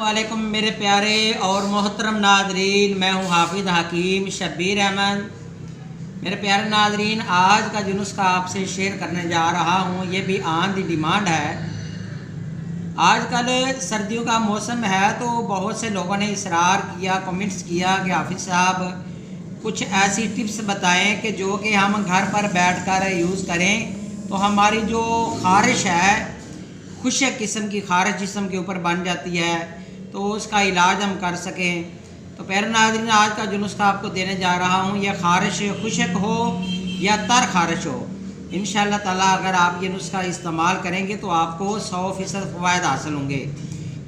वालेकुम मेरे प्यारे और मोहतरम नाजरीन, मैं हूँ हाफिज़ हकीम शब्बीर अहमद। मेरे प्यारे नाजरीन, आज का जो नुस्खा आपसे शेयर करने जा रहा हूँ ये भी ऑन दी डिमांड है। आजकल सर्दियों का मौसम है तो बहुत से लोगों ने इसरार किया, कमेंट्स किया कि हाफिज़ साहब कुछ ऐसी टिप्स बताएं कि जो कि हम घर पर बैठकर यूज़ करें तो हमारी जो ख़ारिश है, खुशक किस्म की ख़ारिश जिस्म के ऊपर बन जाती है, तो उसका इलाज हम कर सकें। तो प्यारे नाज़रीन, आज का जो नुस्खा आपको देने जा रहा हूँ यह ख़ारिश खुशक हो या तर ख़ारिश हो, इंशाअल्लाह ताला अगर आप ये नुस्खा इस्तेमाल करेंगे तो आपको 100% फ़वायद हासिल होंगे।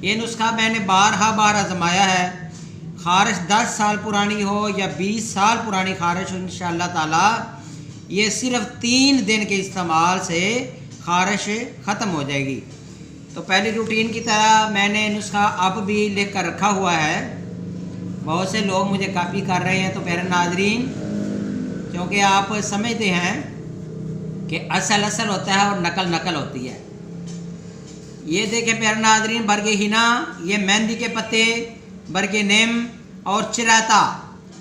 ये नुस्खा मैंने बार आजमाया है। ख़ारिश 10 साल पुरानी हो या 20 साल पुरानी ख़ारिश हो, इंशाअल्लाह ताला ये सिर्फ़ 3 दिन के इस्तेमाल से ख़ारिश ख़त्म हो जाएगी। तो पहली रूटीन की तरह मैंने नुस्खा अब भी लिख कर रखा हुआ है। बहुत से लोग मुझे कॉपी कर रहे हैं। तो प्यारे नाजरीन, क्योंकि आप समझते हैं कि असल होता है और नकल होती है। ये देखें प्यारे नाजरीन, बरगे हिना, ये मेहंदी के पत्ते, बरगे नीम और चिराता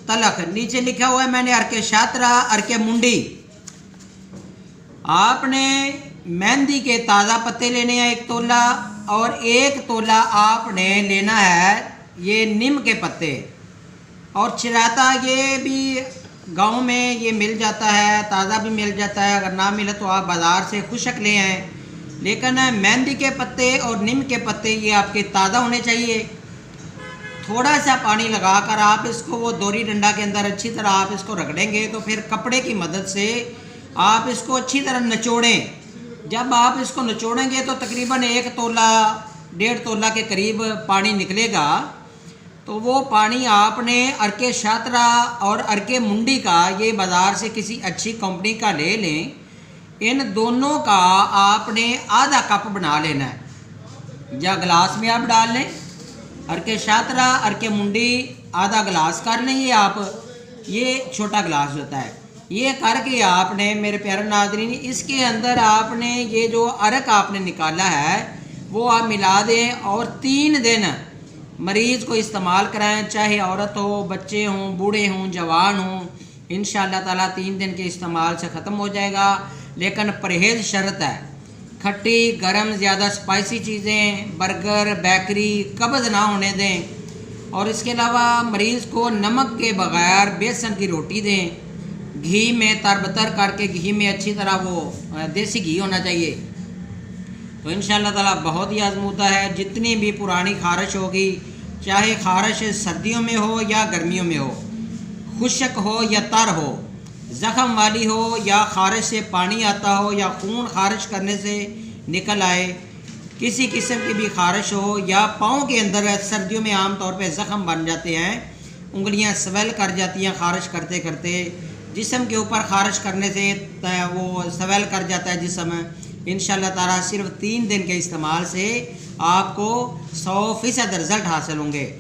तलक, नीचे लिखा हुआ है मैंने अरके शातरा, अरके मुंडी। आपने मेहंदी के ताज़ा पत्ते लेने हैं 1 तोला, और 1 तोला आपने लेना है ये नीम के पत्ते। और चिराता ये भी गांव में ये मिल जाता है, ताज़ा भी मिल जाता है, अगर ना मिले तो आप बाज़ार से खुशक ले आएँ। लेकिन मेहंदी के पत्ते और नीम के पत्ते ये आपके ताज़ा होने चाहिए। थोड़ा सा पानी लगाकर आप इसको वो दोरी डंडा के अंदर अच्छी तरह आप इसको रगड़ेंगे तो फिर कपड़े की मदद से आप इसको अच्छी तरह निचोड़ें। जब आप इसको निचोड़ेंगे तो तकरीबन 1 तोला 1.5 तोला के करीब पानी निकलेगा। तो वो पानी आपने अरके शातरा और अरके मुंडी का, ये बाज़ार से किसी अच्छी कंपनी का ले लें। इन दोनों का आपने आधा कप बना लेना है, या गिलास में आप डाल लें। अरके शातरा अरके मुंडी आधा गिलास कर लें, ये आप, ये छोटा गिलास होता है। ये करके आपने मेरे प्यारे नाजरीन, इसके अंदर आपने ये जो अरक आपने निकाला है वो आप मिला दें और 3 दिन मरीज़ को इस्तेमाल कराएं, चाहे औरत हो, बच्चे हों, बूढ़े हों, जवान हों। इंशाअल्लाह ताला 3 दिन के इस्तेमाल से ख़त्म हो जाएगा। लेकिन परहेज़ शर्त है, खट्टी गरम ज़्यादा स्पाइसी चीज़ें, बर्गर, बेकरी कब्ज़ ना होने दें। और इसके अलावा मरीज़ को नमक के बग़ैर बेसन की रोटी दें, घी में तरबतर करके, घी में अच्छी तरह वो देसी घी होना चाहिए। तो इंशाअल्लाह ताला बहुत ही आज़मूदा है। जितनी भी पुरानी ख़ारिश होगी, चाहे ख़ारिश सर्दियों में हो या गर्मियों में हो, खुशक हो या तर हो, ज़ख़म वाली हो या ख़ारिश से पानी आता हो या खून ख़ारिश करने से निकल आए, किसी किस्म की भी ख़ारिश हो, या पाँव के अंदर सर्दियों में आम तौर पे ज़ख़म बन जाते हैं, उंगलियां स्वेल कर जाती हैं ख़ारिश करते करते, जिस्म के ऊपर ख़ारिश करने से वो स्वेल कर जाता है जिस्म। इंशाअल्लाह ताला सिर्फ 3 दिन के इस्तेमाल से आपको 100% रिज़ल्ट हासिल होंगे।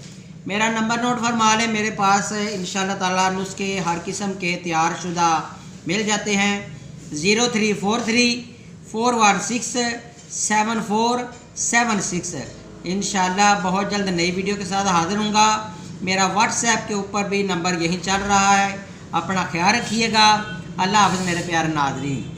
मेरा नंबर नोट फरमा लें, मेरे पास इंशाअल्लाह ताला नुस्खे हर किस्म के तैयार शुदा मिल जाते हैं। 0343 416 7476। इंशाअल्लाह बहुत जल्द नई वीडियो के साथ हाजिर होऊंगा। मेरा व्हाट्सएप के ऊपर भी नंबर यही चल रहा है। अपना ख्याल रखिएगा। अल्लाह हाफ़िज़ मेरे प्यारे नाज़रीन।